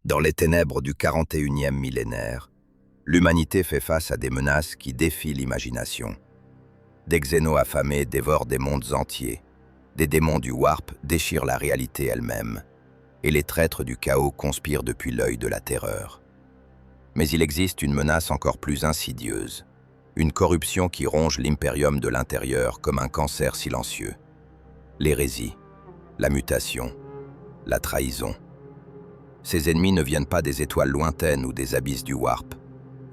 Dans les ténèbres du 41e millénaire, l'humanité fait face à des menaces qui défient l'imagination. Des xénos affamés dévorent des mondes entiers, des démons du Warp déchirent la réalité elle-même, et les traîtres du chaos conspirent depuis l'œil de la terreur. Mais il existe une menace encore plus insidieuse, une corruption qui ronge l'impérium de l'intérieur comme un cancer silencieux. L'hérésie, la mutation, la trahison. Ces ennemis ne viennent pas des étoiles lointaines ou des abysses du Warp.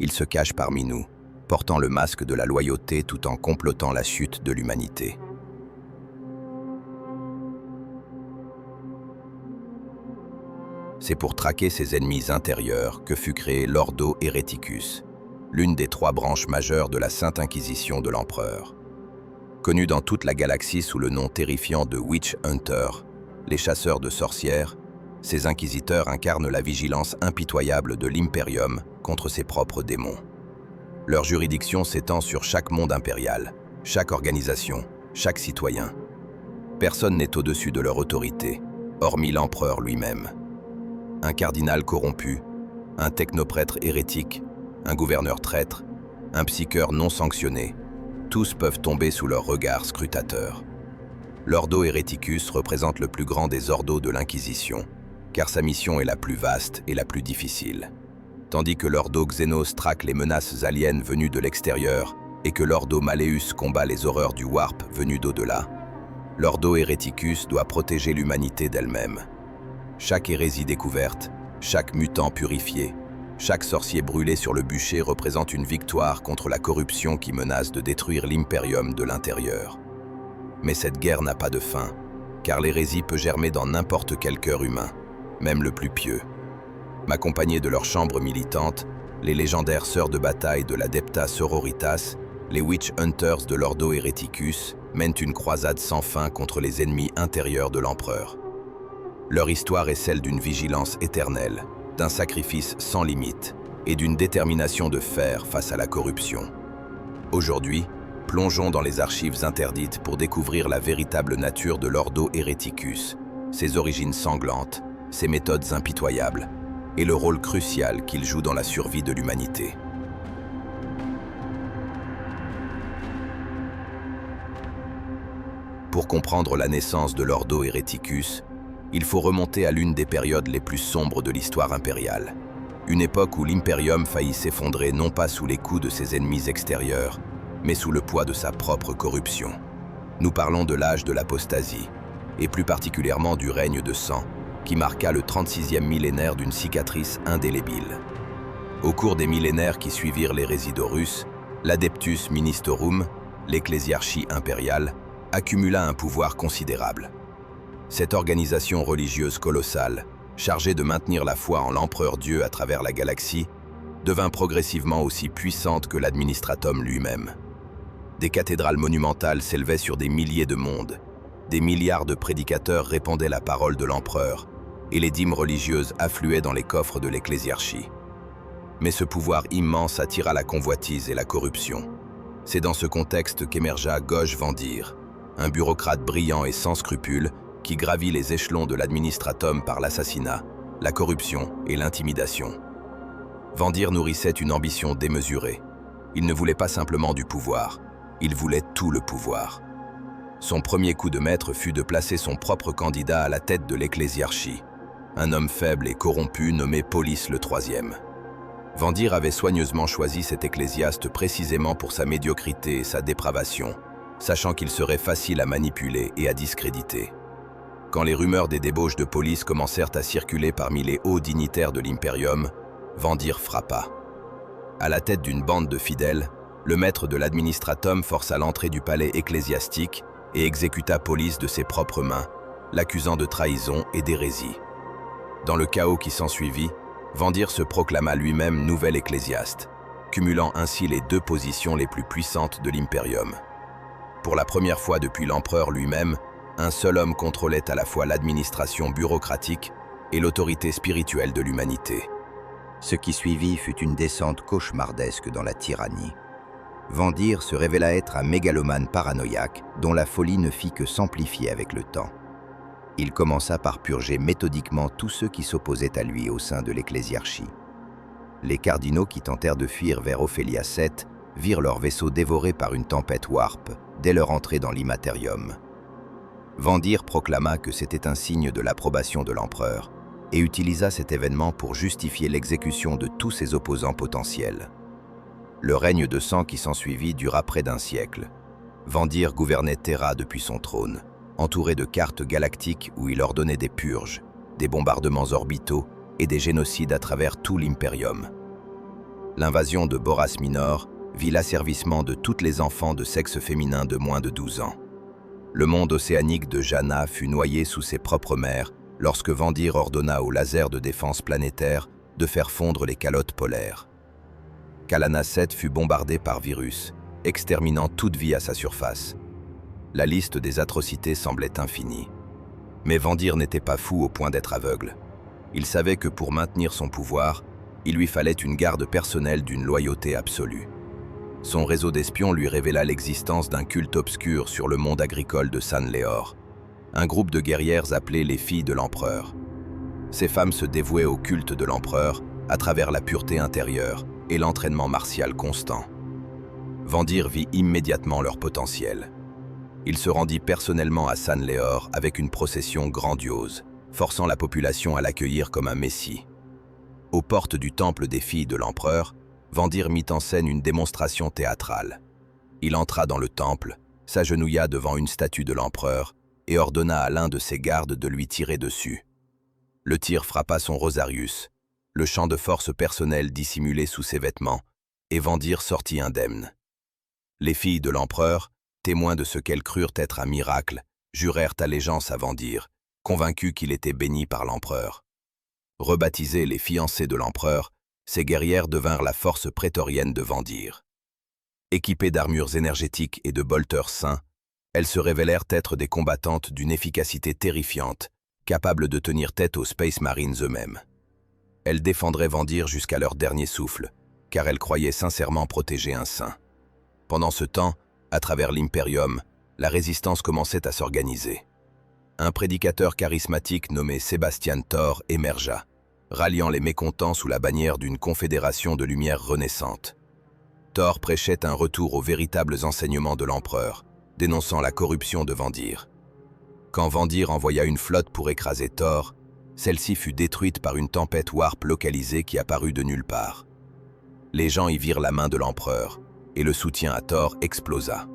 Ils se cachent parmi nous, portant le masque de la loyauté tout en complotant la chute de l'humanité. C'est pour traquer ces ennemis intérieurs que fut créé l'Ordo Hereticus, l'une des 3 branches majeures de la Sainte Inquisition de l'Empereur. Connue dans toute la galaxie sous le nom terrifiant de Witch Hunter, les chasseurs de sorcières, ces inquisiteurs incarnent la vigilance impitoyable de l'Imperium contre ses propres démons. Leur juridiction s'étend sur chaque monde impérial, chaque organisation, chaque citoyen. Personne n'est au-dessus de leur autorité, hormis l'empereur lui-même. Un cardinal corrompu, un technoprêtre hérétique, un gouverneur traître, un psycheur non sanctionné, tous peuvent tomber sous leur regard scrutateur. L'Ordo Hereticus représente le plus grand des ordos de l'Inquisition, car sa mission est la plus vaste et la plus difficile. Tandis que l'Ordo Xenos traque les menaces aliens venues de l'extérieur et que l'Ordo Malleus combat les horreurs du Warp venues d'au-delà, l'Ordo Hereticus doit protéger l'humanité d'elle-même. Chaque hérésie découverte, chaque mutant purifié, chaque sorcier brûlé sur le bûcher représente une victoire contre la corruption qui menace de détruire l'Imperium de l'intérieur. Mais cette guerre n'a pas de fin, car l'hérésie peut germer dans n'importe quel cœur humain, même le plus pieux. M'accompagner de leurs chambres militantes, les légendaires sœurs de bataille de l'Adepta Sororitas, les Witch Hunters de l'Ordo Hereticus, mènent une croisade sans fin contre les ennemis intérieurs de l'Empereur. Leur histoire est celle d'une vigilance éternelle, d'un sacrifice sans limite et d'une détermination de fer face à la corruption. Aujourd'hui, plongeons dans les archives interdites pour découvrir la véritable nature de l'Ordo Hereticus, ses origines sanglantes, ses méthodes impitoyables et le rôle crucial qu'il joue dans la survie de l'humanité. Pour comprendre la naissance de l'Ordo Hereticus, il faut remonter à l'une des périodes les plus sombres de l'histoire impériale. Une époque où l'Imperium faillit s'effondrer non pas sous les coups de ses ennemis extérieurs, mais sous le poids de sa propre corruption. Nous parlons de l'âge de l'apostasie, et plus particulièrement du règne de sang, qui marqua le 36e millénaire d'une cicatrice indélébile. Au cours des millénaires qui suivirent l'hérésie d'Horus, l'Adeptus Ministorum, l'ecclésiarchie impériale, accumula un pouvoir considérable. Cette organisation religieuse colossale, chargée de maintenir la foi en l'Empereur Dieu à travers la galaxie, devint progressivement aussi puissante que l'administratum lui-même. Des cathédrales monumentales s'élevaient sur des milliers de mondes, des milliards de prédicateurs répandaient la parole de l'Empereur, et les dîmes religieuses affluaient dans les coffres de l'ecclésiarchie. Mais ce pouvoir immense attira la convoitise et la corruption. C'est dans ce contexte qu'émergea Goge Vandir, un bureaucrate brillant et sans scrupules qui gravit les échelons de l'administratum par l'assassinat, la corruption et l'intimidation. Vandir nourrissait une ambition démesurée. Il ne voulait pas simplement du pouvoir, il voulait tout le pouvoir. Son premier coup de maître fut de placer son propre candidat à la tête de l'ecclésiarchie, un homme faible et corrompu nommé Polis le III. Vandir avait soigneusement choisi cet ecclésiaste précisément pour sa médiocrité et sa dépravation, sachant qu'il serait facile à manipuler et à discréditer. Quand les rumeurs des débauches de Polis commencèrent à circuler parmi les hauts dignitaires de l'Imperium, Vandir frappa. À la tête d'une bande de fidèles, le maître de l'administratum força l'entrée du palais ecclésiastique et exécuta Polis de ses propres mains, l'accusant de trahison et d'hérésie. Dans le chaos qui s'ensuivit, Vandir se proclama lui-même nouvel ecclésiaste, cumulant ainsi les 2 positions les plus puissantes de l'Imperium. Pour la première fois depuis l'empereur lui-même, un seul homme contrôlait à la fois l'administration bureaucratique et l'autorité spirituelle de l'humanité. Ce qui suivit fut une descente cauchemardesque dans la tyrannie. Vandir se révéla être un mégalomane paranoïaque dont la folie ne fit que s'amplifier avec le temps. Il commença par purger méthodiquement tous ceux qui s'opposaient à lui au sein de l'ecclésiarchie. Les cardinaux qui tentèrent de fuir vers Ophelia VII virent leur vaisseau dévoré par une tempête warp dès leur entrée dans l'immatérium. Vendir proclama que c'était un signe de l'approbation de l'empereur et utilisa cet événement pour justifier l'exécution de tous ses opposants potentiels. Le règne de sang qui s'ensuivit dura près d'un siècle. Vendir gouvernait Terra depuis son trône, entouré de cartes galactiques où il ordonnait des purges, des bombardements orbitaux et des génocides à travers tout l'Imperium. L'invasion de Boras Minor vit l'asservissement de toutes les enfants de sexe féminin de moins de 12 ans. Le monde océanique de Jana fut noyé sous ses propres mers lorsque Vendir ordonna aux lasers de défense planétaire de faire fondre les calottes polaires. Kalana 7 fut bombardé par virus, exterminant toute vie à sa surface. La liste des atrocités semblait infinie. Mais Vendir n'était pas fou au point d'être aveugle. Il savait que pour maintenir son pouvoir, il lui fallait une garde personnelle d'une loyauté absolue. Son réseau d'espions lui révéla l'existence d'un culte obscur sur le monde agricole de San Leor, un groupe de guerrières appelées les filles de l'empereur. Ces femmes se dévouaient au culte de l'empereur à travers la pureté intérieure et l'entraînement martial constant. Vendir vit immédiatement leur potentiel. Il se rendit personnellement à San Leor avec une procession grandiose, forçant la population à l'accueillir comme un messie. Aux portes du temple des filles de l'empereur, Vendir mit en scène une démonstration théâtrale. Il entra dans le temple, s'agenouilla devant une statue de l'empereur et ordonna à l'un de ses gardes de lui tirer dessus. Le tir frappa son Rosarius, le champ de force personnel dissimulé sous ses vêtements, et Vendir sortit indemne. Les filles de l'empereur, témoins de ce qu'elles crurent être un miracle, jurèrent allégeance à Vendir, convaincus qu'il était béni par l'empereur. Rebaptisées les fiancées de l'empereur, ces guerrières devinrent la force prétorienne de Vendir. Équipées d'armures énergétiques et de bolteurs saints, elles se révélèrent être des combattantes d'une efficacité terrifiante, capables de tenir tête aux Space Marines eux-mêmes. Elles défendraient Vendir jusqu'à leur dernier souffle, car elles croyaient sincèrement protéger un saint. Pendant ce temps, à travers l'Imperium, la résistance commençait à s'organiser. Un prédicateur charismatique nommé Sébastien Thor émergea, ralliant les mécontents sous la bannière d'une confédération de lumière renaissante. Thor prêchait un retour aux véritables enseignements de l'empereur, dénonçant la corruption de Vendir. Quand Vendir envoya une flotte pour écraser Thor, celle-ci fut détruite par une tempête warp localisée qui apparut de nulle part. Les gens y virent la main de l'empereur, et le soutien à Thor explosa.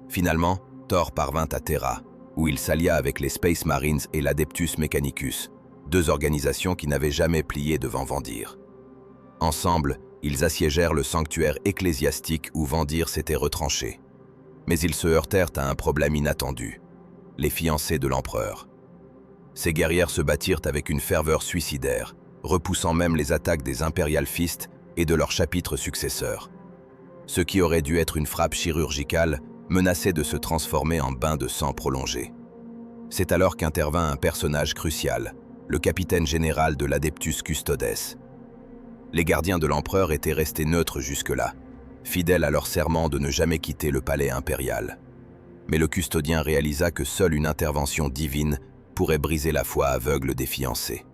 Finalement, Thor parvint à Terra, où il s'allia avec les Space Marines et l'Adeptus Mechanicus, deux organisations qui n'avaient jamais plié devant Vendir. Ensemble, ils assiégèrent le sanctuaire ecclésiastique où Vendir s'était retranché. Mais ils se heurtèrent à un problème inattendu, les fiancées de l'empereur. Ces guerrières se battirent avec une ferveur suicidaire, repoussant même les attaques des Imperial Fists et de leurs chapitres successeurs. Ce qui aurait dû être une frappe chirurgicale menaçait de se transformer en bain de sang prolongé. C'est alors qu'intervint un personnage crucial, le capitaine général de l'Adeptus Custodes. Les gardiens de l'empereur étaient restés neutres jusque-là, fidèles à leur serment de ne jamais quitter le palais impérial. Mais le custodien réalisa que seule une intervention divine pourrait briser la foi aveugle des fiancés.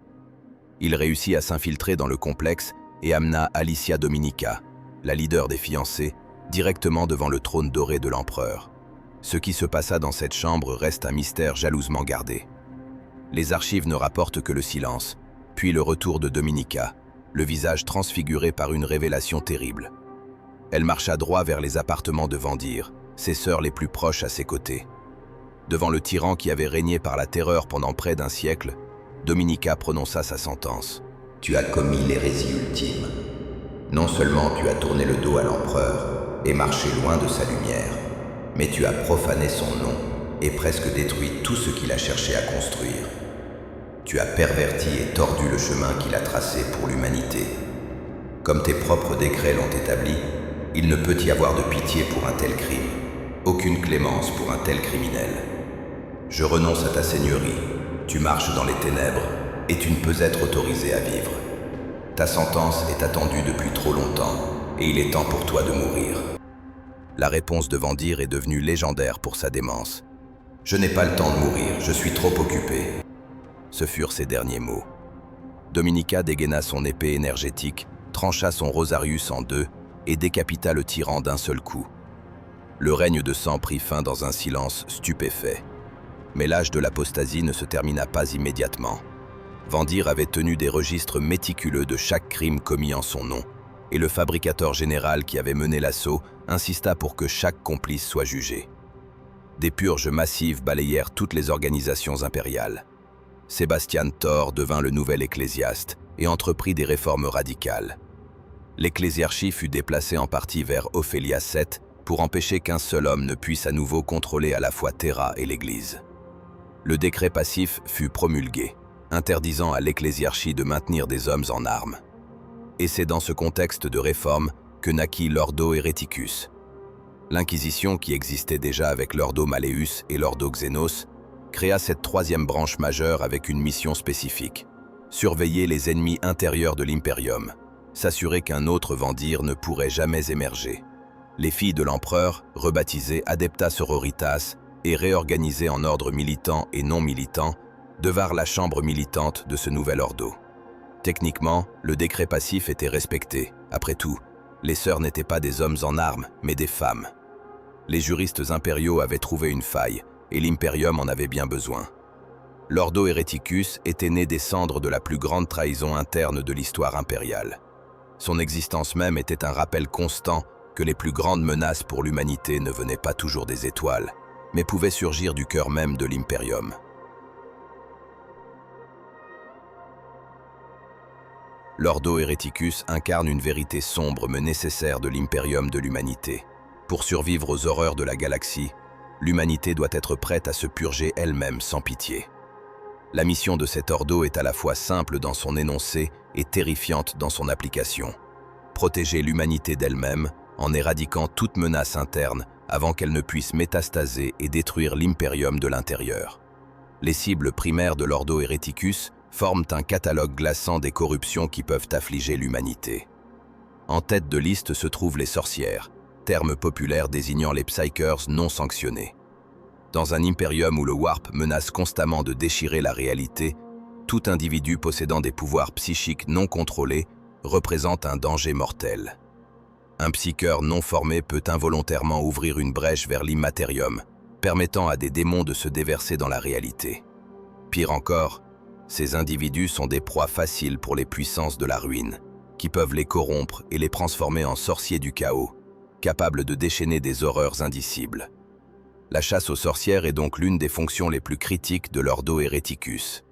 Il réussit à s'infiltrer dans le complexe et amena Alicia Dominica, la leader des fiancés, directement devant le trône doré de l'empereur. Ce qui se passa dans cette chambre reste un mystère jalousement gardé. Les archives ne rapportent que le silence, puis le retour de Dominica, le visage transfiguré par une révélation terrible. Elle marcha droit vers les appartements de Vendir, ses sœurs les plus proches à ses côtés. Devant le tyran qui avait régné par la terreur pendant près d'un siècle, Dominica prononça sa sentence. « Tu as commis l'hérésie ultime. Non seulement tu as tourné le dos à l'empereur et marché loin de sa lumière, mais tu as profané son nom et presque détruit tout ce qu'il a cherché à construire. Tu as perverti et tordu le chemin qu'il a tracé pour l'humanité. Comme tes propres décrets l'ont établi, il ne peut y avoir de pitié pour un tel crime, aucune clémence pour un tel criminel. Je renonce à ta seigneurie, tu marches dans les ténèbres et tu ne peux être autorisé à vivre. Ta sentence est attendue depuis trop longtemps et il est temps pour toi de mourir. » La réponse de Vendir est devenue légendaire pour sa démence. Je n'ai pas le temps de mourir, je suis trop occupé. Ce furent ses derniers mots. Dominica dégaina son épée énergétique, trancha son Rosarius en deux et décapita le tyran d'un seul coup. Le règne de sang prit fin dans un silence stupéfait. Mais l'âge de l'apostasie ne se termina pas immédiatement. Vendir avait tenu des registres méticuleux de chaque crime commis en son nom, et le fabricateur général qui avait mené l'assaut insista pour que chaque complice soit jugé. Des purges massives balayèrent toutes les organisations impériales. Sébastien Thor devint le nouvel ecclésiaste et entreprit des réformes radicales. L'ecclésiarchie fut déplacée en partie vers Ophelia VII pour empêcher qu'un seul homme ne puisse à nouveau contrôler à la fois Terra et l'Église. Le décret passif fut promulgué, interdisant à l'ecclésiarchie de maintenir des hommes en armes. Et c'est dans ce contexte de réforme que naquit l'Ordo Hereticus. L'Inquisition, qui existait déjà avec l'Ordo Malleus et l'Ordo Xenos, créa cette troisième branche majeure avec une mission spécifique: surveiller les ennemis intérieurs de l'Imperium, s'assurer qu'un autre Vendir ne pourrait jamais émerger. Les filles de l'empereur, rebaptisées Adepta Sororitas et réorganisées en ordre militant et non militant, devinrent la chambre militante de ce nouvel ordo. Techniquement, le décret passif était respecté. Après tout, les sœurs n'étaient pas des hommes en armes, mais des femmes. Les juristes impériaux avaient trouvé une faille, et l'Imperium en avait bien besoin. L'Ordo Hereticus était né des cendres de la plus grande trahison interne de l'histoire impériale. Son existence même était un rappel constant que les plus grandes menaces pour l'humanité ne venaient pas toujours des étoiles, mais pouvaient surgir du cœur même de l'Imperium. L'Ordo Hereticus incarne une vérité sombre mais nécessaire de l'Imperium de l'humanité. Pour survivre aux horreurs de la galaxie, l'humanité doit être prête à se purger elle-même sans pitié. La mission de cet ordo est à la fois simple dans son énoncé et terrifiante dans son application. Protéger l'humanité d'elle-même en éradiquant toute menace interne avant qu'elle ne puisse métastaser et détruire l'Imperium de l'intérieur. Les cibles primaires de l'Ordo Hereticus forment un catalogue glaçant des corruptions qui peuvent affliger l'humanité. En tête de liste se trouvent les sorcières, terme populaire désignant les psykers non sanctionnés. Dans un impérium où le warp menace constamment de déchirer la réalité, tout individu possédant des pouvoirs psychiques non contrôlés représente un danger mortel. Un psyker non formé peut involontairement ouvrir une brèche vers l'immatérium, permettant à des démons de se déverser dans la réalité. Pire encore, ces individus sont des proies faciles pour les puissances de la ruine, qui peuvent les corrompre et les transformer en sorciers du chaos, capables de déchaîner des horreurs indicibles. La chasse aux sorcières est donc l'une des fonctions les plus critiques de l'Ordo Hereticus.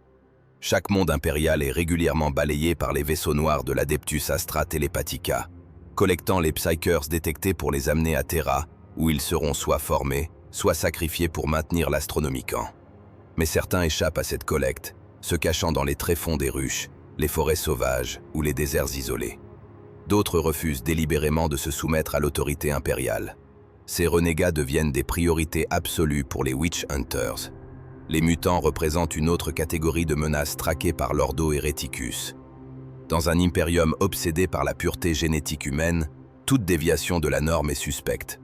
Chaque monde impérial est régulièrement balayé par les vaisseaux noirs de l'Adeptus Astra Telepathica, collectant les psykers détectés pour les amener à Terra, où ils seront soit formés, soit sacrifiés pour maintenir l'Astronomicon. Mais certains échappent à cette collecte, se cachant dans les tréfonds des ruches, les forêts sauvages ou les déserts isolés. D'autres refusent délibérément de se soumettre à l'autorité impériale. Ces renégats deviennent des priorités absolues pour les Witch Hunters. Les mutants représentent une autre catégorie de menaces traquées par l'Ordo Hereticus. Dans un impérium obsédé par la pureté génétique humaine, toute déviation de la norme est suspecte.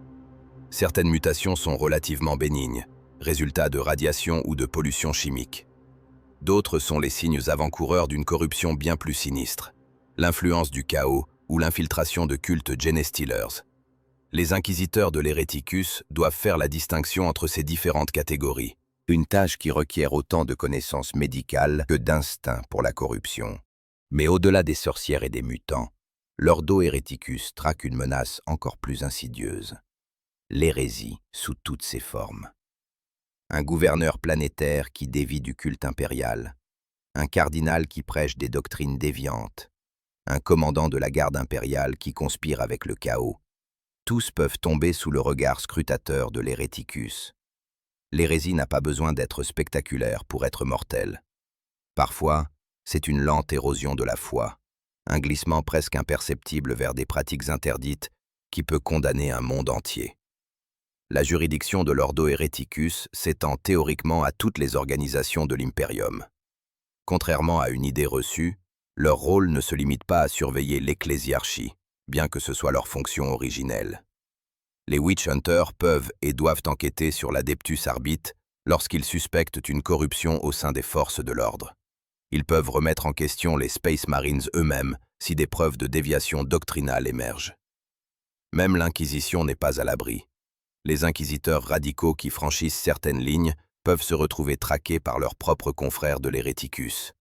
Certaines mutations sont relativement bénignes, résultat de radiation ou de pollution chimique. D'autres sont les signes avant-coureurs d'une corruption bien plus sinistre, l'influence du chaos ou l'infiltration de cultes Genestealers. Les inquisiteurs de l'Hereticus doivent faire la distinction entre ces différentes catégories. Une tâche qui requiert autant de connaissances médicales que d'instinct pour la corruption. Mais au-delà des sorcières et des mutants, l'Ordo Hereticus traque une menace encore plus insidieuse. L'hérésie sous toutes ses formes. Un gouverneur planétaire qui dévie du culte impérial, un cardinal qui prêche des doctrines déviantes, un commandant de la garde impériale qui conspire avec le chaos. Tous peuvent tomber sous le regard scrutateur de l'Hereticus. L'hérésie n'a pas besoin d'être spectaculaire pour être mortelle. Parfois, c'est une lente érosion de la foi, un glissement presque imperceptible vers des pratiques interdites qui peut condamner un monde entier. La juridiction de l'Ordo Hereticus s'étend théoriquement à toutes les organisations de l'Imperium. Contrairement à une idée reçue, leur rôle ne se limite pas à surveiller l'ecclésiarchie, bien que ce soit leur fonction originelle. Les Witch Hunters peuvent et doivent enquêter sur l'Adeptus Arbit lorsqu'ils suspectent une corruption au sein des forces de l'ordre. Ils peuvent remettre en question les Space Marines eux-mêmes si des preuves de déviation doctrinale émergent. Même l'Inquisition n'est pas à l'abri. Les inquisiteurs radicaux qui franchissent certaines lignes peuvent se retrouver traqués par leurs propres confrères de l'Hereticus.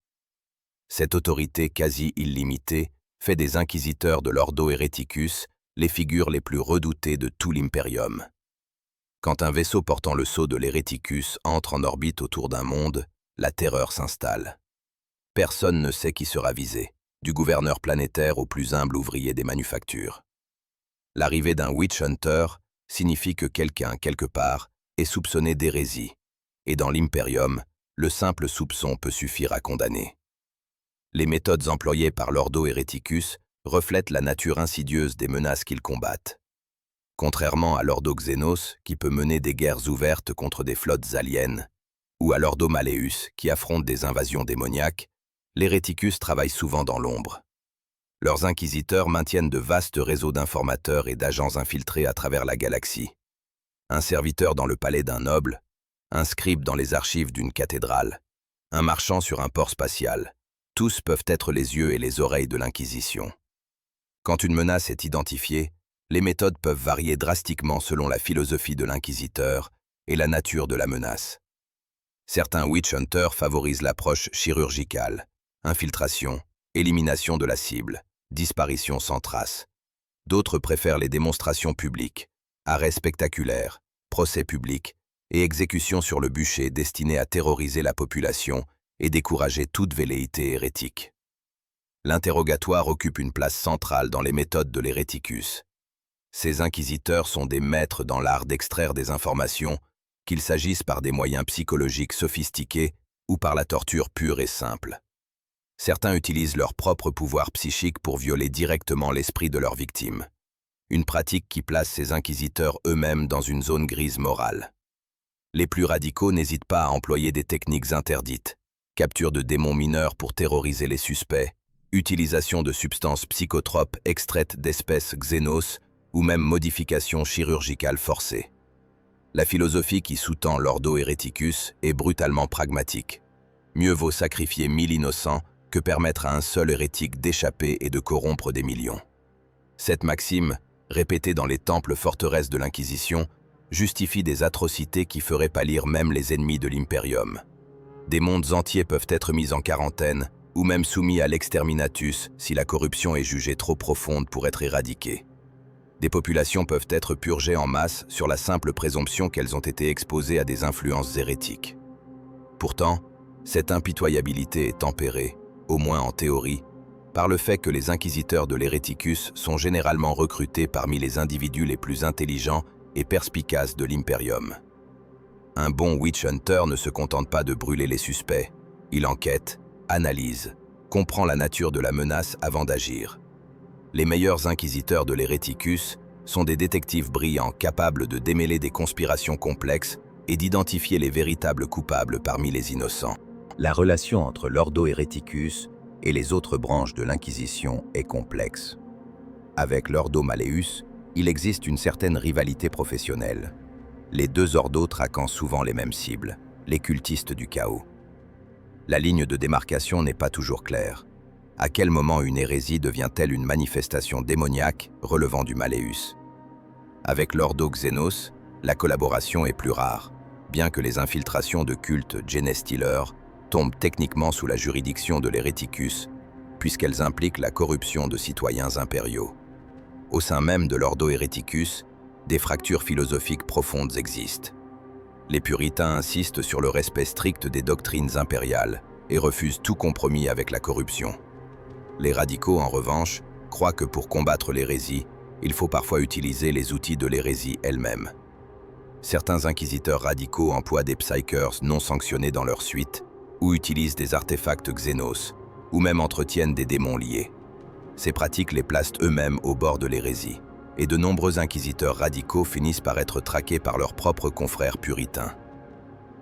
Cette autorité quasi illimitée fait des inquisiteurs de l'Ordo Hereticus les figures les plus redoutées de tout l'Imperium. Quand un vaisseau portant le sceau de l'Hereticus entre en orbite autour d'un monde, la terreur s'installe. Personne ne sait qui sera visé, du gouverneur planétaire au plus humble ouvrier des manufactures. L'arrivée d'un Witch Hunter signifie que quelqu'un, quelque part, est soupçonné d'hérésie, et dans l'Imperium, le simple soupçon peut suffire à condamner. Les méthodes employées par l'Ordo Hereticus reflètent la nature insidieuse des menaces qu'ils combattent. Contrairement à l'Ordo Xenos, qui peut mener des guerres ouvertes contre des flottes aliens, ou à l'Ordo Malleus, qui affronte des invasions démoniaques, les Hereticus travaillent souvent dans l'ombre. Leurs inquisiteurs maintiennent de vastes réseaux d'informateurs et d'agents infiltrés à travers la galaxie. Un serviteur dans le palais d'un noble, un scribe dans les archives d'une cathédrale, un marchand sur un port spatial, tous peuvent être les yeux et les oreilles de l'Inquisition. Quand une menace est identifiée, les méthodes peuvent varier drastiquement selon la philosophie de l'inquisiteur et la nature de la menace. Certains Witch Hunters favorisent l'approche chirurgicale, infiltration, élimination de la cible, disparition sans trace. D'autres préfèrent les démonstrations publiques, arrêts spectaculaires, procès publics et exécutions sur le bûcher destinées à terroriser la population et décourager toute velléité hérétique. L'interrogatoire occupe une place centrale dans les méthodes de l'Hereticus. Ces inquisiteurs sont des maîtres dans l'art d'extraire des informations, qu'il s'agisse par des moyens psychologiques sophistiqués ou par la torture pure et simple. Certains utilisent leur propre pouvoir psychique pour violer directement l'esprit de leurs victimes. Une pratique qui place ces inquisiteurs eux-mêmes dans une zone grise morale. Les plus radicaux n'hésitent pas à employer des techniques interdites, capture de démons mineurs pour terroriser les suspects, utilisation de substances psychotropes extraites d'espèces xénos ou même modification chirurgicale forcée. La philosophie qui sous-tend l'Ordo Hereticus est brutalement pragmatique. Mieux vaut sacrifier 1000 innocents que permettre à un seul hérétique d'échapper et de corrompre des millions. Cette maxime, répétée dans les temples forteresses de l'Inquisition, justifie des atrocités qui feraient pâlir même les ennemis de l'Imperium. Des mondes entiers peuvent être mis en quarantaine, ou même soumis à l'exterminatus si la corruption est jugée trop profonde pour être éradiquée. Des populations peuvent être purgées en masse sur la simple présomption qu'elles ont été exposées à des influences hérétiques. Pourtant, cette impitoyabilité est tempérée, au moins en théorie, par le fait que les inquisiteurs de l'Hereticus sont généralement recrutés parmi les individus les plus intelligents et perspicaces de l'Imperium. Un bon Witch Hunter ne se contente pas de brûler les suspects, il enquête, analyse, comprend la nature de la menace avant d'agir. Les meilleurs inquisiteurs de l'Hereticus sont des détectives brillants capables de démêler des conspirations complexes et d'identifier les véritables coupables parmi les innocents. La relation entre l'Ordo Hereticus et les autres branches de l'Inquisition est complexe. Avec l'Ordo Malleus, il existe une certaine rivalité professionnelle. Les deux ordos traquant souvent les mêmes cibles, les cultistes du chaos. La ligne de démarcation n'est pas toujours claire. À quel moment une hérésie devient-elle une manifestation démoniaque relevant du Malleus? Avec l'Ordo Xenos, la collaboration est plus rare, bien que les infiltrations de cultes Genestealer tombent techniquement sous la juridiction de l'Hereticus, puisqu'elles impliquent la corruption de citoyens impériaux. Au sein même de l'Ordo Hereticus, des fractures philosophiques profondes existent. Les puritains insistent sur le respect strict des doctrines impériales et refusent tout compromis avec la corruption. Les radicaux, en revanche, croient que pour combattre l'hérésie, il faut parfois utiliser les outils de l'hérésie elle-même. Certains inquisiteurs radicaux emploient des psykers non sanctionnés dans leur suite, ou utilisent des artefacts xénos, ou même entretiennent des démons liés. Ces pratiques les placent eux-mêmes au bord de l'hérésie, et de nombreux inquisiteurs radicaux finissent par être traqués par leurs propres confrères puritains.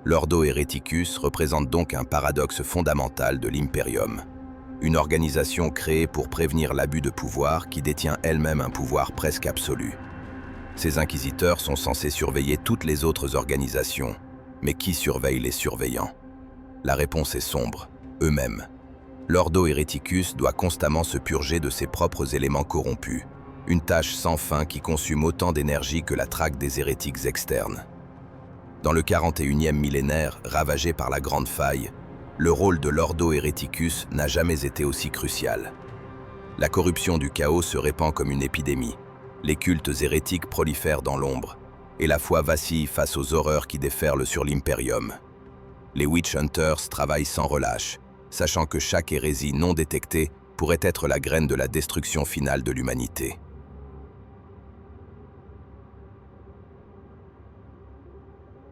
L'Ordo Hereticus représente donc un paradoxe fondamental de l'Imperium. Une organisation créée pour prévenir l'abus de pouvoir qui détient elle-même un pouvoir presque absolu. Ces inquisiteurs sont censés surveiller toutes les autres organisations, Mais qui surveille les surveillants? La réponse est sombre, eux-mêmes. L'Ordo Hereticus doit constamment se purger de ses propres éléments corrompus, une tâche sans fin qui consomme autant d'énergie que la traque des hérétiques externes. Dans le 41e millénaire, ravagé par la Grande Faille, le rôle de l'Ordo Hereticus n'a jamais été aussi crucial. La corruption du chaos se répand comme une épidémie, les cultes hérétiques prolifèrent dans l'ombre, et la foi vacille face aux horreurs qui déferlent sur l'Imperium. Les Witch Hunters travaillent sans relâche, sachant que chaque hérésie non détectée pourrait être la graine de la destruction finale de l'humanité.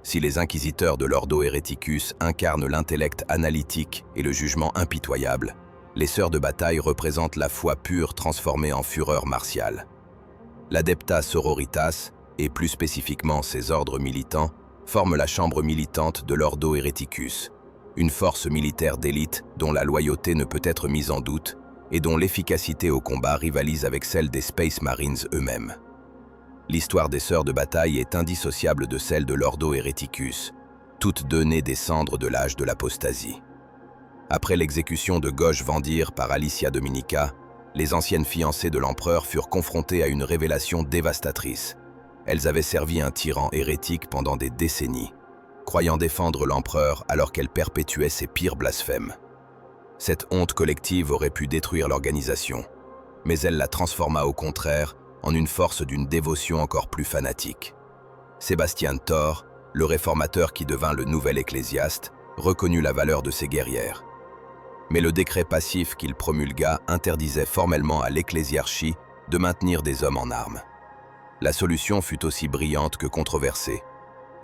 Si les inquisiteurs de l'Ordo Hereticus incarnent l'intellect analytique et le jugement impitoyable, les sœurs de bataille représentent la foi pure transformée en fureur martiale. L'Adepta Sororitas, et plus spécifiquement ses ordres militants, forment la chambre militante de l'Ordo Hereticus, une force militaire d'élite dont la loyauté ne peut être mise en doute et dont l'efficacité au combat rivalise avec celle des Space Marines eux-mêmes. L'histoire des sœurs de bataille est indissociable de celle de l'Ordo Hereticus, toutes deux nées des cendres de l'âge de l'apostasie. Après l'exécution de Gosh Vandir par Alicia Dominica, les anciennes fiancées de l'empereur furent confrontées à une révélation dévastatrice. Elles avaient servi un tyran hérétique pendant des décennies, croyant défendre l'empereur alors qu'elle perpétuait ses pires blasphèmes. Cette honte collective aurait pu détruire l'organisation, mais elle la transforma au contraire en une force d'une dévotion encore plus fanatique. Sébastien Thor, le réformateur qui devint le nouvel ecclésiaste, reconnut la valeur de ces guerrières. Mais le décret passif qu'il promulgua interdisait formellement à l'ecclésiarchie de maintenir des hommes en armes. La solution fut aussi brillante que controversée.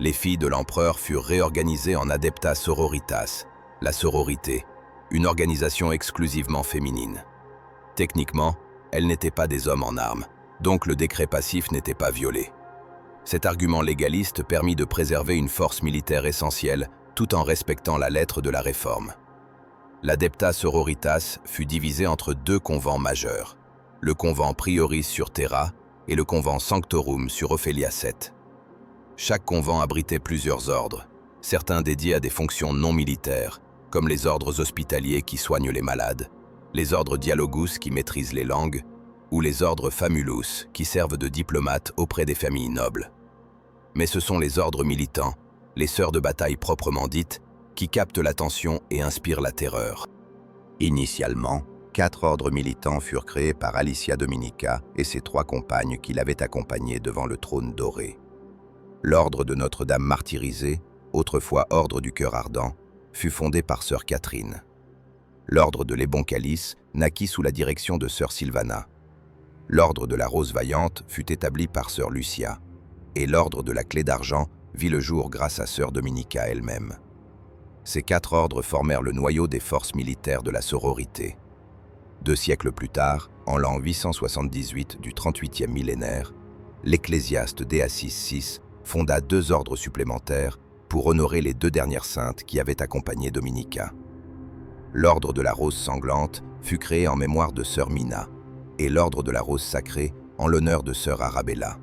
Les filles de l'empereur furent réorganisées en Adepta Sororitas, la sororité, une organisation exclusivement féminine. Techniquement, elles n'étaient pas des hommes en armes, donc le décret passif n'était pas violé. Cet argument légaliste permit de préserver une force militaire essentielle tout en respectant la lettre de la réforme. L'Adepta Sororitas fut divisé entre deux convents majeurs, le convent Prioris sur Terra et le convent Sanctorum sur Ophelia 7. Chaque convent abritait plusieurs ordres, certains dédiés à des fonctions non militaires, comme les ordres hospitaliers qui soignent les malades, les ordres Dialogus qui maîtrisent les langues, ou les ordres Famulus qui servent de diplomates auprès des familles nobles. Mais ce sont les ordres militants, les sœurs de bataille proprement dites, qui captent l'attention et inspirent la terreur. Initialement, 4 ordres militants furent créés par Alicia Dominica et ses 3 compagnes qui l'avaient accompagnée devant le trône doré. L'ordre de Notre-Dame martyrisée, autrefois ordre du cœur ardent, fut fondé par sœur Catherine. L'ordre de l'Ébon Calice naquit sous la direction de sœur Sylvana. L'ordre de la Rose Vaillante fut établi par sœur Lucia, et l'ordre de la Clé d'Argent vit le jour grâce à sœur Dominica elle-même. Ces 4 ordres formèrent le noyau des forces militaires de la sororité. 2 siècles plus tard, en l'an 878 du 38e millénaire, l'ecclésiaste Déacis VI fonda 2 ordres supplémentaires pour honorer les 2 dernières saintes qui avaient accompagné Dominica. L'ordre de la Rose Sanglante fut créé en mémoire de sœur Mina, et l'ordre de la Rose Sacrée en l'honneur de sœur Arabella.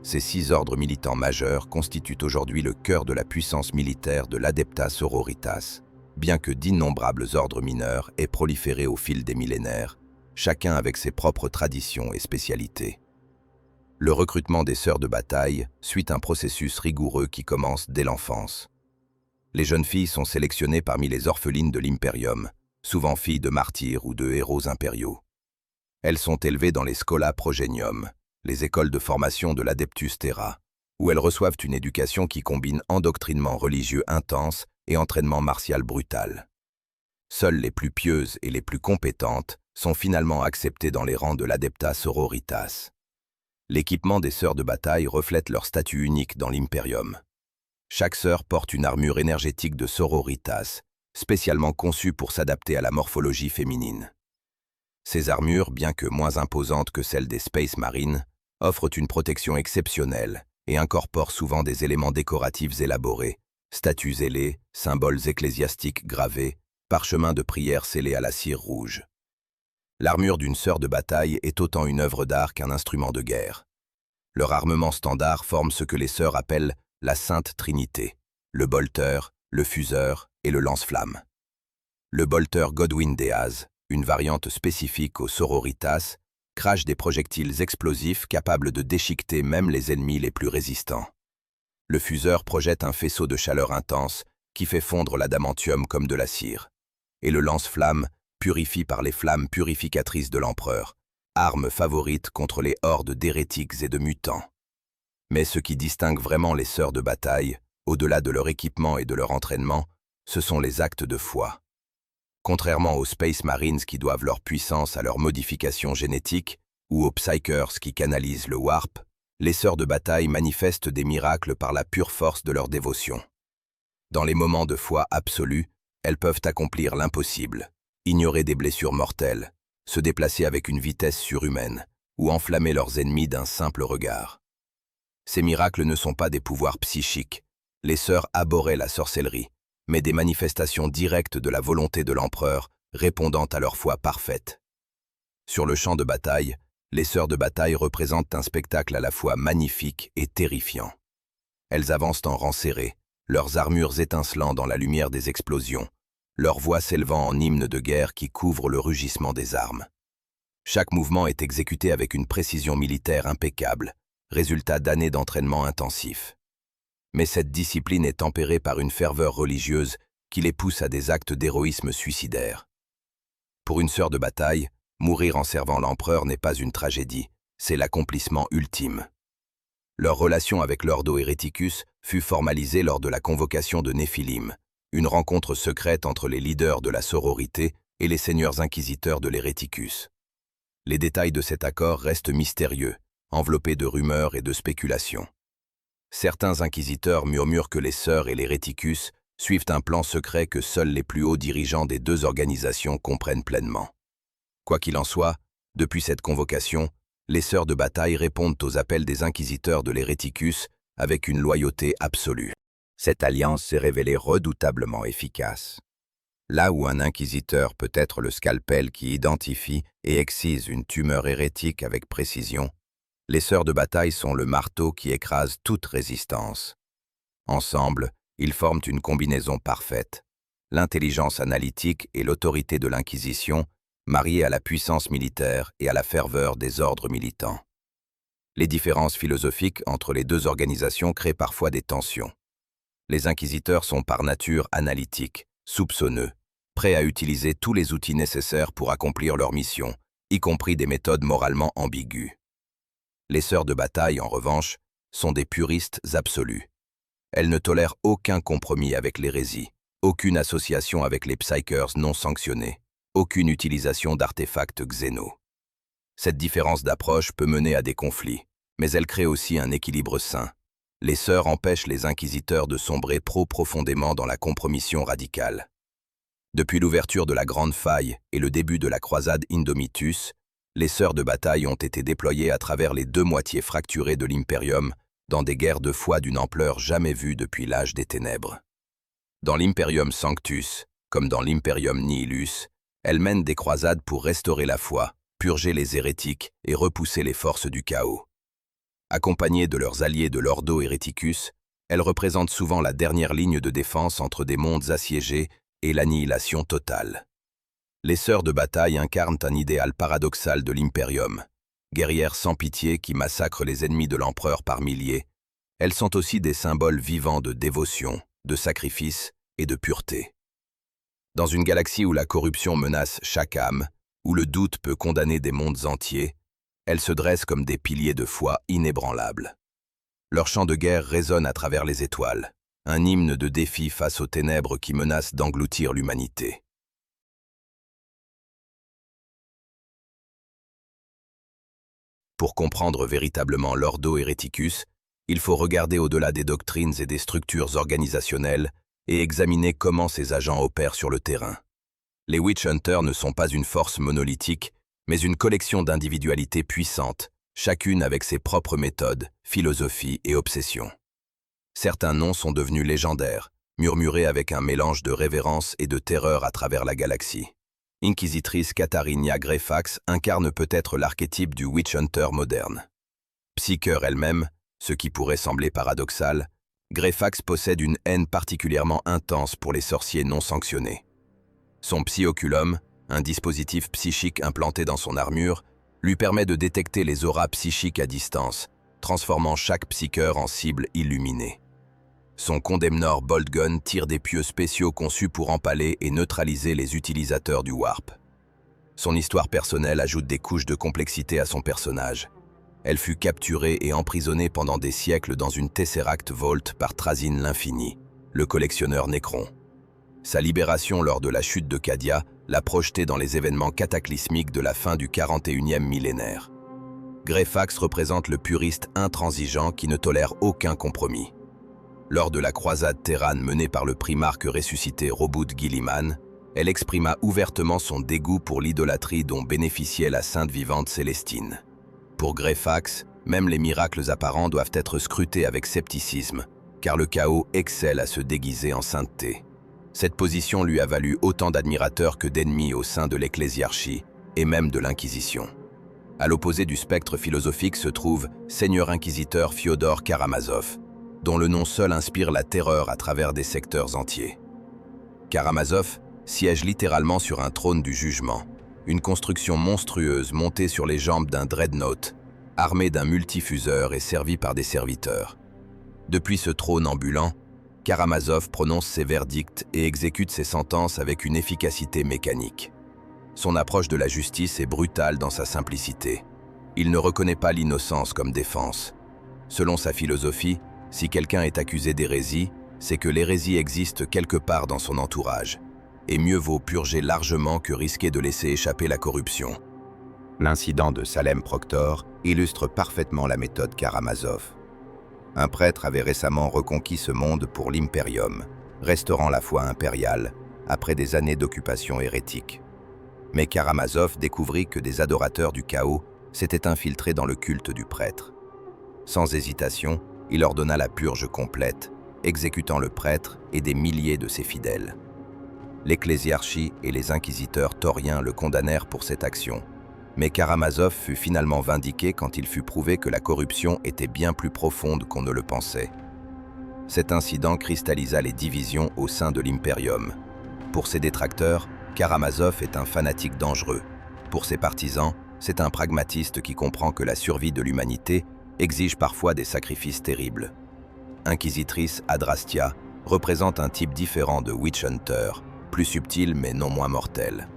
Ces 6 ordres militants majeurs constituent aujourd'hui le cœur de la puissance militaire de l'Adepta Sororitas, bien que d'innombrables ordres mineurs aient proliféré au fil des millénaires, chacun avec ses propres traditions et spécialités. Le recrutement des sœurs de bataille suit un processus rigoureux qui commence dès l'enfance. Les jeunes filles sont sélectionnées parmi les orphelines de l'Imperium, souvent filles de martyrs ou de héros impériaux. Elles sont élevées dans les Schola Progenium, les écoles de formation de l'Adeptus Terra, où elles reçoivent une éducation qui combine endoctrinement religieux intense et entraînement martial brutal. Seules les plus pieuses et les plus compétentes sont finalement acceptées dans les rangs de l'Adepta Sororitas. L'équipement des sœurs de bataille reflète leur statut unique dans l'Imperium. Chaque sœur porte une armure énergétique de sororitas, spécialement conçue pour s'adapter à la morphologie féminine. Ces armures, bien que moins imposantes que celles des Space Marines, offrent une protection exceptionnelle et incorporent souvent des éléments décoratifs élaborés, statues ailées, symboles ecclésiastiques gravés, parchemins de prière scellés à la cire rouge. L'armure d'une sœur de bataille est autant une œuvre d'art qu'un instrument de guerre. Leur armement standard forme ce que les sœurs appellent la Sainte Trinité, le bolter, le fuseur et le lance-flamme. Le bolter Godwin Deaz, une variante spécifique aux sororitas, crache des projectiles explosifs capables de déchiqueter même les ennemis les plus résistants. Le fuseur projette un faisceau de chaleur intense qui fait fondre l'adamantium comme de la cire. Et le lance-flamme purifie par les flammes purificatrices de l'empereur, arme favorite contre les hordes d'hérétiques et de mutants. Mais ce qui distingue vraiment les sœurs de bataille, au-delà de leur équipement et de leur entraînement, ce sont les actes de foi. Contrairement aux Space Marines qui doivent leur puissance à leur modification génétique, ou aux Psykers qui canalisent le warp, les sœurs de bataille manifestent des miracles par la pure force de leur dévotion. Dans les moments de foi absolue, elles peuvent accomplir l'impossible, ignorer des blessures mortelles, se déplacer avec une vitesse surhumaine, ou enflammer leurs ennemis d'un simple regard. Ces miracles ne sont pas des pouvoirs psychiques. Les sœurs abhorraient la sorcellerie, mais des manifestations directes de la volonté de l'empereur, répondant à leur foi parfaite. Sur le champ de bataille, les sœurs de bataille représentent un spectacle à la fois magnifique et terrifiant. Elles avancent en rang serré, leurs armures étincelant dans la lumière des explosions, leur voix s'élevant en hymne de guerre qui couvre le rugissement des armes. Chaque mouvement est exécuté avec une précision militaire impeccable, résultat d'années d'entraînement intensif. Mais cette discipline est tempérée par une ferveur religieuse qui les pousse à des actes d'héroïsme suicidaire. Pour une sœur de bataille, mourir en servant l'empereur n'est pas une tragédie, c'est l'accomplissement ultime. Leur relation avec l'Ordo Hereticus fut formalisée lors de la convocation de Néphilim, une rencontre secrète entre les leaders de la sororité et les seigneurs inquisiteurs de l'Hereticus. Les détails de cet accord restent mystérieux, enveloppés de rumeurs et de spéculations. Certains inquisiteurs murmurent que les sœurs et l'Hereticus suivent un plan secret que seuls les plus hauts dirigeants des deux organisations comprennent pleinement. Quoi qu'il en soit, depuis cette convocation, les sœurs de bataille répondent aux appels des inquisiteurs de l'Hereticus avec une loyauté absolue. Cette alliance s'est révélée redoutablement efficace. Là où un inquisiteur peut être le scalpel qui identifie et excise une tumeur hérétique avec précision, les sœurs de bataille sont le marteau qui écrase toute résistance. Ensemble, ils forment une combinaison parfaite. L'intelligence analytique et l'autorité de l'Inquisition, mariées à la puissance militaire et à la ferveur des ordres militants. Les différences philosophiques entre les deux organisations créent parfois des tensions. Les inquisiteurs sont par nature analytiques, soupçonneux, prêts à utiliser tous les outils nécessaires pour accomplir leur mission, y compris des méthodes moralement ambiguës. Les sœurs de bataille, en revanche, sont des puristes absolus. Elles ne tolèrent aucun compromis avec l'hérésie, aucune association avec les Psykers non sanctionnés, aucune utilisation d'artefacts xéno. Cette différence d'approche peut mener à des conflits, mais elle crée aussi un équilibre sain. Les sœurs empêchent les inquisiteurs de sombrer profondément dans la compromission radicale. Depuis l'ouverture de la Grande Faille et le début de la croisade Indomitus, les sœurs de bataille ont été déployées à travers les deux moitiés fracturées de l'Imperium dans des guerres de foi d'une ampleur jamais vue depuis l'âge des ténèbres. Dans l'Imperium Sanctus, comme dans l'Imperium Nihilus, elles mènent des croisades pour restaurer la foi, purger les hérétiques et repousser les forces du chaos. Accompagnées de leurs alliés de l'Ordo Hereticus, elles représentent souvent la dernière ligne de défense entre des mondes assiégés et l'annihilation totale. Les sœurs de bataille incarnent un idéal paradoxal de l'Imperium. Guerrières sans pitié qui massacrent les ennemis de l'empereur par milliers, elles sont aussi des symboles vivants de dévotion, de sacrifice et de pureté. Dans une galaxie où la corruption menace chaque âme, où le doute peut condamner des mondes entiers, elles se dressent comme des piliers de foi inébranlables. Leur chant de guerre résonne à travers les étoiles, un hymne de défi face aux ténèbres qui menacent d'engloutir l'humanité. Pour comprendre véritablement l'Ordo Hereticus, il faut regarder au-delà des doctrines et des structures organisationnelles et examiner comment ces agents opèrent sur le terrain. Les Witch Hunters ne sont pas une force monolithique, mais une collection d'individualités puissantes, chacune avec ses propres méthodes, philosophies et obsessions. Certains noms sont devenus légendaires, murmurés avec un mélange de révérence et de terreur à travers la galaxie. Inquisitrice Catharina Greyfax incarne peut-être l'archétype du Witch Hunter moderne. Psyker elle-même, ce qui pourrait sembler paradoxal, Greyfax possède une haine particulièrement intense pour les sorciers non sanctionnés. Son psyoculum, un dispositif psychique implanté dans son armure, lui permet de détecter les auras psychiques à distance, transformant chaque psycheur en cible illuminée. Son Condemnor Bolt Gun tire des pieux spéciaux conçus pour empaler et neutraliser les utilisateurs du Warp. Son histoire personnelle ajoute des couches de complexité à son personnage. Elle fut capturée et emprisonnée pendant des siècles dans une Tesseract Vault par Trazyn l'Infini, le collectionneur Necron. Sa libération lors de la chute de Cadia l'a projetée dans les événements cataclysmiques de la fin du 41e millénaire. Greyfax représente le puriste intransigeant qui ne tolère aucun compromis. Lors de la croisade Terran menée par le primarque ressuscité Robud Guilliman, elle exprima ouvertement son dégoût pour l'idolâtrie dont bénéficiait la sainte vivante Célestine. Pour Greyfax, même les miracles apparents doivent être scrutés avec scepticisme, car le chaos excelle à se déguiser en sainteté. Cette position lui a valu autant d'admirateurs que d'ennemis au sein de l'Ecclésiarchie et même de l'Inquisition. À l'opposé du spectre philosophique se trouve Seigneur inquisiteur Fyodor Karamazov, dont le nom seul inspire la terreur à travers des secteurs entiers. Karamazov siège littéralement sur un trône du jugement, une construction monstrueuse montée sur les jambes d'un dreadnought, armé d'un multifuseur et servi par des serviteurs. Depuis ce trône ambulant, Karamazov prononce ses verdicts et exécute ses sentences avec une efficacité mécanique. Son approche de la justice est brutale dans sa simplicité. Il ne reconnaît pas l'innocence comme défense. Selon sa philosophie, si quelqu'un est accusé d'hérésie, c'est que l'hérésie existe quelque part dans son entourage, et mieux vaut purger largement que risquer de laisser échapper la corruption. L'incident de Salem Proctor illustre parfaitement la méthode Karamazov. Un prêtre avait récemment reconquis ce monde pour l'Imperium, restaurant la foi impériale après des années d'occupation hérétique. Mais Karamazov découvrit que des adorateurs du chaos s'étaient infiltrés dans le culte du prêtre. Sans hésitation, il ordonna la purge complète, exécutant le prêtre et des milliers de ses fidèles. L'Ecclésiarchie et les inquisiteurs tauriens le condamnèrent pour cette action, mais Karamazov fut finalement vindiqué quand il fut prouvé que la corruption était bien plus profonde qu'on ne le pensait. Cet incident cristallisa les divisions au sein de l'Imperium. Pour ses détracteurs, Karamazov est un fanatique dangereux. Pour ses partisans, c'est un pragmatiste qui comprend que la survie de l'humanité exige parfois des sacrifices terribles. Inquisitrice Adrastia représente un type différent de Witch Hunter, plus subtil mais non moins mortel.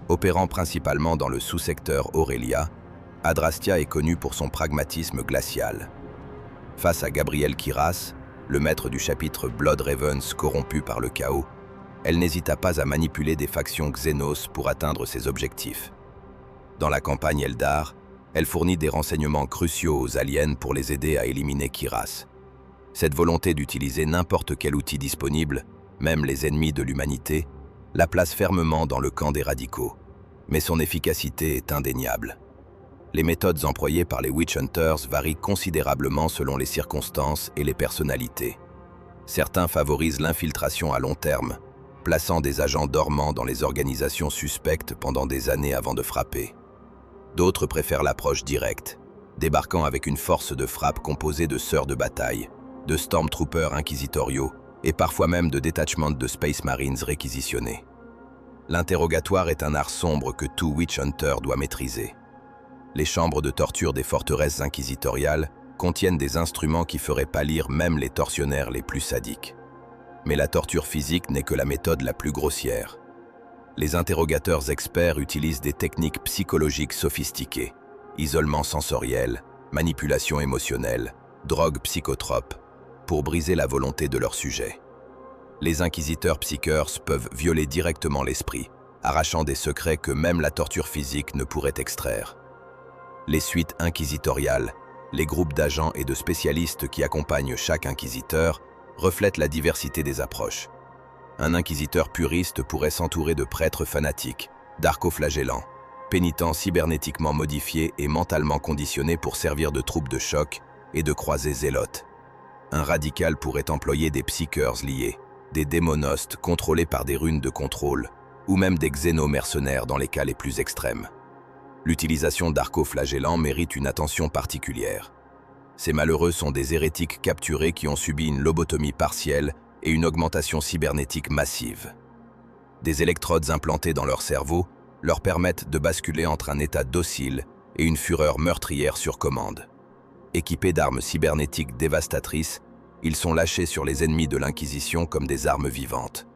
Opérant principalement dans le sous-secteur Aurelia, Adrastia est connue pour son pragmatisme glacial. Face à Gabriel Kiras, le maître du chapitre Blood Ravens corrompu par le chaos, elle n'hésita pas à manipuler des factions Xenos pour atteindre ses objectifs. Dans la campagne Eldar, elle fournit des renseignements cruciaux aux aliens pour les aider à éliminer Kiras. Cette volonté d'utiliser n'importe quel outil disponible, même les ennemis de l'humanité, la place fermement dans le camp des radicaux. Mais son efficacité est indéniable. Les méthodes employées par les Witch Hunters varient considérablement selon les circonstances et les personnalités. Certains favorisent l'infiltration à long terme, plaçant des agents dormants dans les organisations suspectes pendant des années avant de frapper. D'autres préfèrent l'approche directe, débarquant avec une force de frappe composée de sœurs de bataille, de stormtroopers inquisitoriaux et parfois même de détachements de Space Marines réquisitionnés. L'interrogatoire est un art sombre que tout Witch Hunter doit maîtriser. Les chambres de torture des forteresses inquisitoriales contiennent des instruments qui feraient pâlir même les tortionnaires les plus sadiques. Mais la torture physique n'est que la méthode la plus grossière. Les interrogateurs experts utilisent des techniques psychologiques sophistiquées, isolement sensoriel, manipulation émotionnelle, drogue psychotrope, pour briser la volonté de leur sujet. Les inquisiteurs psycheurs peuvent violer directement l'esprit, arrachant des secrets que même la torture physique ne pourrait extraire. Les suites inquisitoriales, les groupes d'agents et de spécialistes qui accompagnent chaque inquisiteur, reflètent la diversité des approches. Un inquisiteur puriste pourrait s'entourer de prêtres fanatiques, d'arcoflagellants, pénitents cybernétiquement modifiés et mentalement conditionnés pour servir de troupes de choc et de croisés zélotes. Un radical pourrait employer des psycheurs liés, des démonostes contrôlés par des runes de contrôle, ou même des xénomercenaires dans les cas les plus extrêmes. L'utilisation d'arcoflagellants mérite une attention particulière. Ces malheureux sont des hérétiques capturés qui ont subi une lobotomie partielle et une augmentation cybernétique massive. Des électrodes implantées dans leur cerveau leur permettent de basculer entre un état docile et une fureur meurtrière sur commande. Équipés d'armes cybernétiques dévastatrices, ils sont lâchés sur les ennemis de l'Inquisition comme des armes vivantes.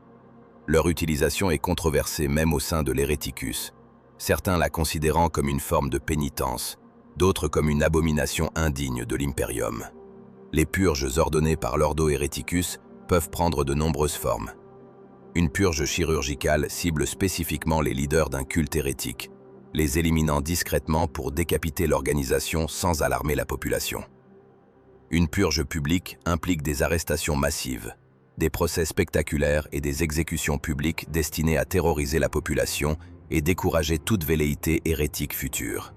Leur utilisation est controversée même au sein de l'Héréticus, certains la considérant comme une forme de pénitence, d'autres comme une abomination indigne de l'Imperium. Les purges ordonnées par l'Ordo Héréticus peuvent prendre de nombreuses formes. Une purge chirurgicale cible spécifiquement les leaders d'un culte hérétique, les éliminant discrètement pour décapiter l'organisation sans alarmer la population. Une purge publique implique des arrestations massives, des procès spectaculaires et des exécutions publiques destinées à terroriser la population et décourager toute velléité hérétique future.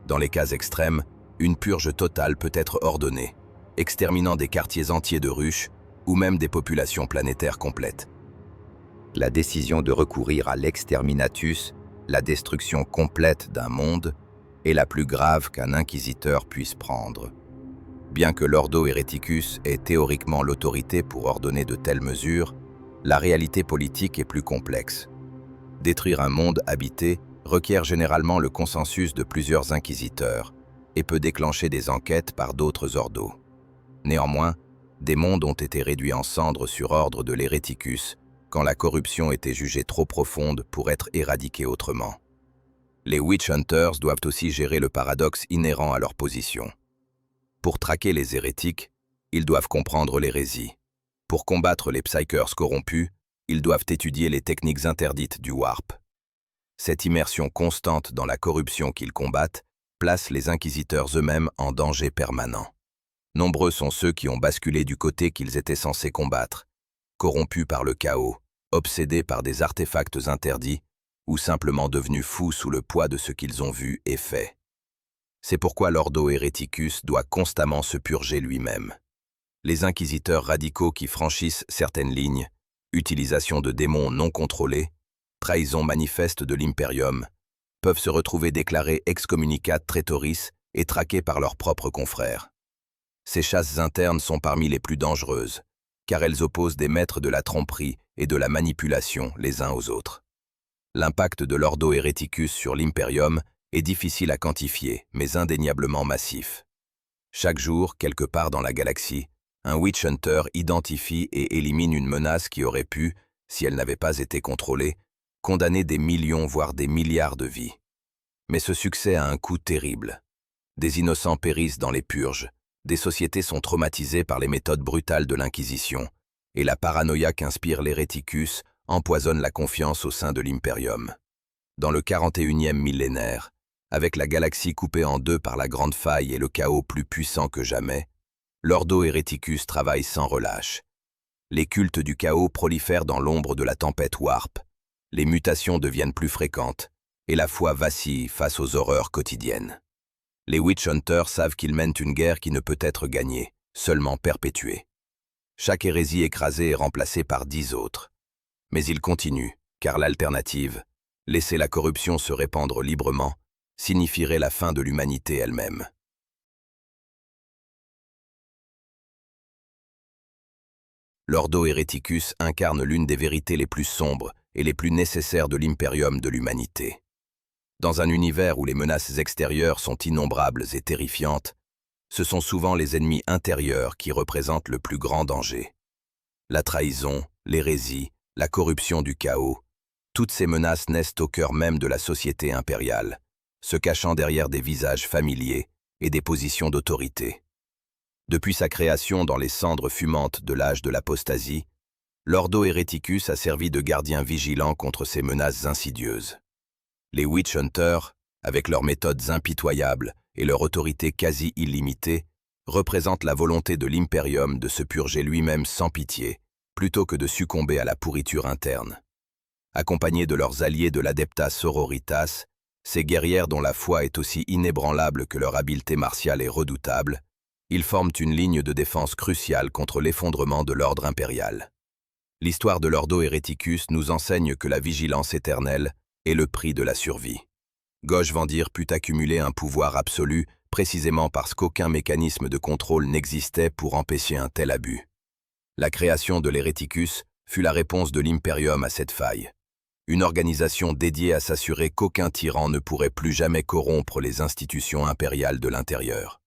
Dans les cas extrêmes, une purge totale peut être ordonnée, exterminant des quartiers entiers de ruches ou même des populations planétaires complètes. La décision de recourir à l'exterminatus, la destruction complète d'un monde, est la plus grave qu'un inquisiteur puisse prendre. Bien que l'Ordo Héréticus ait théoriquement l'autorité pour ordonner de telles mesures, la réalité politique est plus complexe. Détruire un monde habité requiert généralement le consensus de plusieurs inquisiteurs et peut déclencher des enquêtes par d'autres ordos. Néanmoins, des mondes ont été réduits en cendres sur ordre de l'Héréticus quand la corruption était jugée trop profonde pour être éradiquée autrement. Les Witch Hunters doivent aussi gérer le paradoxe inhérent à leur position. Pour traquer les hérétiques, ils doivent comprendre l'hérésie. Pour combattre les Psykers corrompus, ils doivent étudier les techniques interdites du Warp. Cette immersion constante dans la corruption qu'ils combattent place les inquisiteurs eux-mêmes en danger permanent. Nombreux sont ceux qui ont basculé du côté qu'ils étaient censés combattre, corrompus par le chaos, obsédés par des artefacts interdits, ou simplement devenus fous sous le poids de ce qu'ils ont vu et fait. C'est pourquoi l'Ordo Héréticus doit constamment se purger lui-même. Les inquisiteurs radicaux qui franchissent certaines lignes, utilisation de démons non contrôlés, trahison manifeste de l'Imperium, peuvent se retrouver déclarés excommunicats traitoris et traqués par leurs propres confrères. Ces chasses internes sont parmi les plus dangereuses, car elles opposent des maîtres de la tromperie et de la manipulation les uns aux autres. L'impact de l'Ordo Héréticus sur l'Imperium est difficile à quantifier, mais indéniablement massif. Chaque jour, quelque part dans la galaxie, un Witch Hunter identifie et élimine une menace qui aurait pu, si elle n'avait pas été contrôlée, condamner des millions voire des milliards de vies. Mais ce succès a un coût terrible. Des innocents périssent dans les purges, des sociétés sont traumatisées par les méthodes brutales de l'Inquisition, et la paranoïa qu'inspire l'Héréticus empoisonne la confiance au sein de l'Imperium. Dans le 41e millénaire, avec la galaxie coupée en deux par la Grande Faille et le chaos plus puissant que jamais, l'Ordo Héréticus travaille sans relâche. Les cultes du chaos prolifèrent dans l'ombre de la tempête Warp, les mutations deviennent plus fréquentes, et la foi vacille face aux horreurs quotidiennes. Les Witch Hunters savent qu'ils mènent une guerre qui ne peut être gagnée, seulement perpétuée. Chaque hérésie écrasée est remplacée par 10 autres. Mais ils continuent, car l'alternative, laisser la corruption se répandre librement, signifierait la fin de l'humanité elle-même. L'Ordo Héréticus incarne l'une des vérités les plus sombres et les plus nécessaires de l'Imperium de l'humanité. Dans un univers où les menaces extérieures sont innombrables et terrifiantes, ce sont souvent les ennemis intérieurs qui représentent le plus grand danger. La trahison, l'hérésie, la corruption du chaos, toutes ces menaces naissent au cœur même de la société impériale, se cachant derrière des visages familiers et des positions d'autorité. Depuis sa création dans les cendres fumantes de l'âge de l'apostasie, l'Ordo Héréticus a servi de gardien vigilant contre ces menaces insidieuses. Les Witch Hunters, avec leurs méthodes impitoyables et leur autorité quasi illimitée, représentent la volonté de l'Imperium de se purger lui-même sans pitié, plutôt que de succomber à la pourriture interne. Accompagnés de leurs alliés de l'Adepta Sororitas, ces guerrières dont la foi est aussi inébranlable que leur habileté martiale est redoutable, ils forment une ligne de défense cruciale contre l'effondrement de l'ordre impérial. L'histoire de l'Ordo Héréticus nous enseigne que la vigilance éternelle est le prix de la survie. Gosh Vandir put accumuler un pouvoir absolu précisément parce qu'aucun mécanisme de contrôle n'existait pour empêcher un tel abus. La création de l'Héréticus fut la réponse de l'Imperium à cette faille. Une organisation dédiée à s'assurer qu'aucun tyran ne pourrait plus jamais corrompre les institutions impériales de l'intérieur.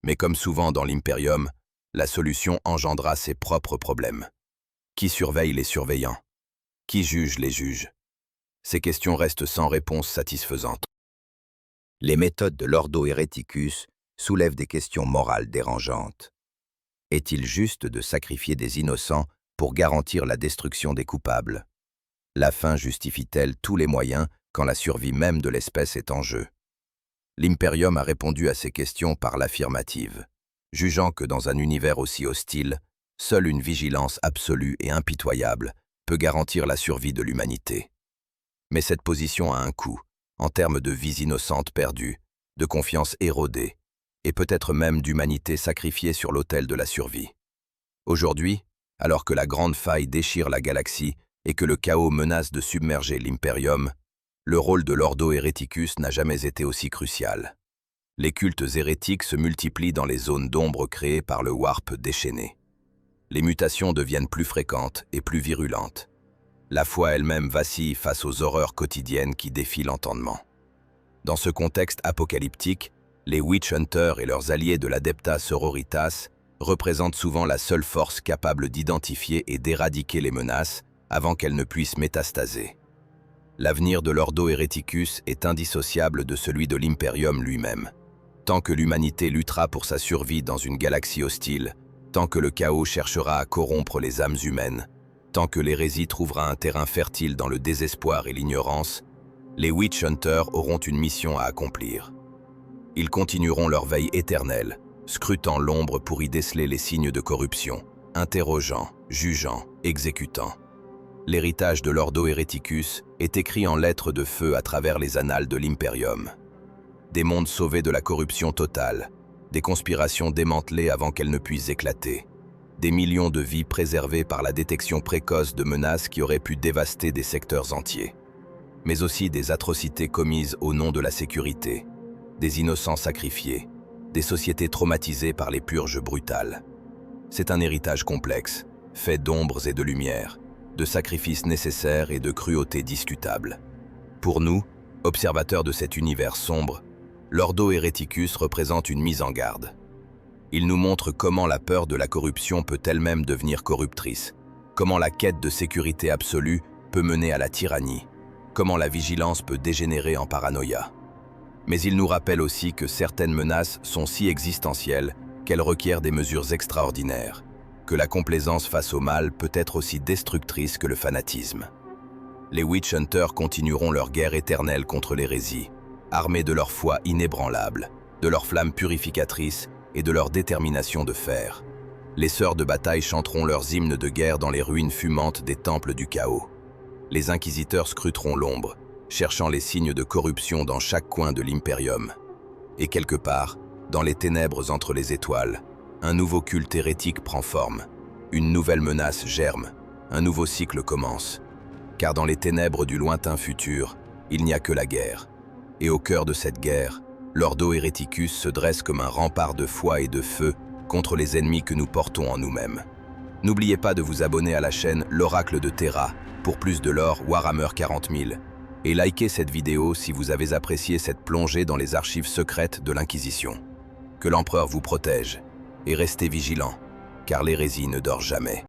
Mais comme souvent dans l'Imperium, la solution engendra ses propres problèmes. Qui surveille les surveillants? Qui juge les juges? Ces questions restent sans réponse satisfaisante. Les méthodes de l'Ordo Hereticus soulèvent des questions morales dérangeantes. Est-il juste de sacrifier des innocents pour garantir la destruction des coupables? La fin justifie-t-elle tous les moyens quand la survie même de l'espèce est en jeu? L'Imperium a répondu à ces questions par l'affirmative, jugeant que dans un univers aussi hostile, seule une vigilance absolue et impitoyable peut garantir la survie de l'humanité. Mais cette position a un coût, en termes de vies innocentes perdues, de confiance érodée, et peut-être même d'humanité sacrifiée sur l'autel de la survie. Aujourd'hui, alors que la grande faille déchire la galaxie et que le chaos menace de submerger l'Imperium, le rôle de l'Ordo Hereticus n'a jamais été aussi crucial. Les cultes hérétiques se multiplient dans les zones d'ombre créées par le Warp déchaîné. Les mutations deviennent plus fréquentes et plus virulentes. La foi elle-même vacille face aux horreurs quotidiennes qui défient l'entendement. Dans ce contexte apocalyptique, les Witch Hunters et leurs alliés de l'Adepta Sororitas représentent souvent la seule force capable d'identifier et d'éradiquer les menaces avant qu'elles ne puissent métastaser. L'avenir de l'Ordo Hereticus est indissociable de celui de l'Imperium lui-même. Tant que l'humanité luttera pour sa survie dans une galaxie hostile, tant que le chaos cherchera à corrompre les âmes humaines, tant que l'hérésie trouvera un terrain fertile dans le désespoir et l'ignorance, les Witch Hunters auront une mission à accomplir. Ils continueront leur veille éternelle, scrutant l'ombre pour y déceler les signes de corruption, interrogeant, jugeant, exécutant. L'héritage de l'Ordo Hereticus est écrit en lettres de feu à travers les annales de l'Imperium. Des mondes sauvés de la corruption totale, des conspirations démantelées avant qu'elles ne puissent éclater, des millions de vies préservées par la détection précoce de menaces qui auraient pu dévaster des secteurs entiers, mais aussi des atrocités commises au nom de la sécurité, des innocents sacrifiés, des sociétés traumatisées par les purges brutales. C'est un héritage complexe, fait d'ombres et de lumières, de sacrifices nécessaires et de cruauté discutable. Pour nous, observateurs de cet univers sombre, l'Ordo Hereticus représente une mise en garde. Il nous montre comment la peur de la corruption peut elle-même devenir corruptrice, comment la quête de sécurité absolue peut mener à la tyrannie, comment la vigilance peut dégénérer en paranoïa. Mais il nous rappelle aussi que certaines menaces sont si existentielles qu'elles requièrent des mesures extraordinaires, que la complaisance face au mal peut être aussi destructrice que le fanatisme. Les Witch Hunters continueront leur guerre éternelle contre l'hérésie, armés de leur foi inébranlable, de leur flamme purificatrice et de leur détermination de fer. Les sœurs de bataille chanteront leurs hymnes de guerre dans les ruines fumantes des temples du chaos. Les inquisiteurs scruteront l'ombre, cherchant les signes de corruption dans chaque coin de l'Imperium. Et quelque part, dans les ténèbres entre les étoiles, un nouveau culte hérétique prend forme, une nouvelle menace germe, un nouveau cycle commence. Car dans les ténèbres du lointain futur, il n'y a que la guerre. Et au cœur de cette guerre, l'Ordo Hereticus se dresse comme un rempart de foi et de feu contre les ennemis que nous portons en nous-mêmes. N'oubliez pas de vous abonner à la chaîne L'Oracle de Terra pour plus de lore Warhammer 40 000 et likez cette vidéo si vous avez apprécié cette plongée dans les archives secrètes de l'Inquisition. Que l'Empereur vous protège et restez vigilants, car l'hérésie ne dort jamais.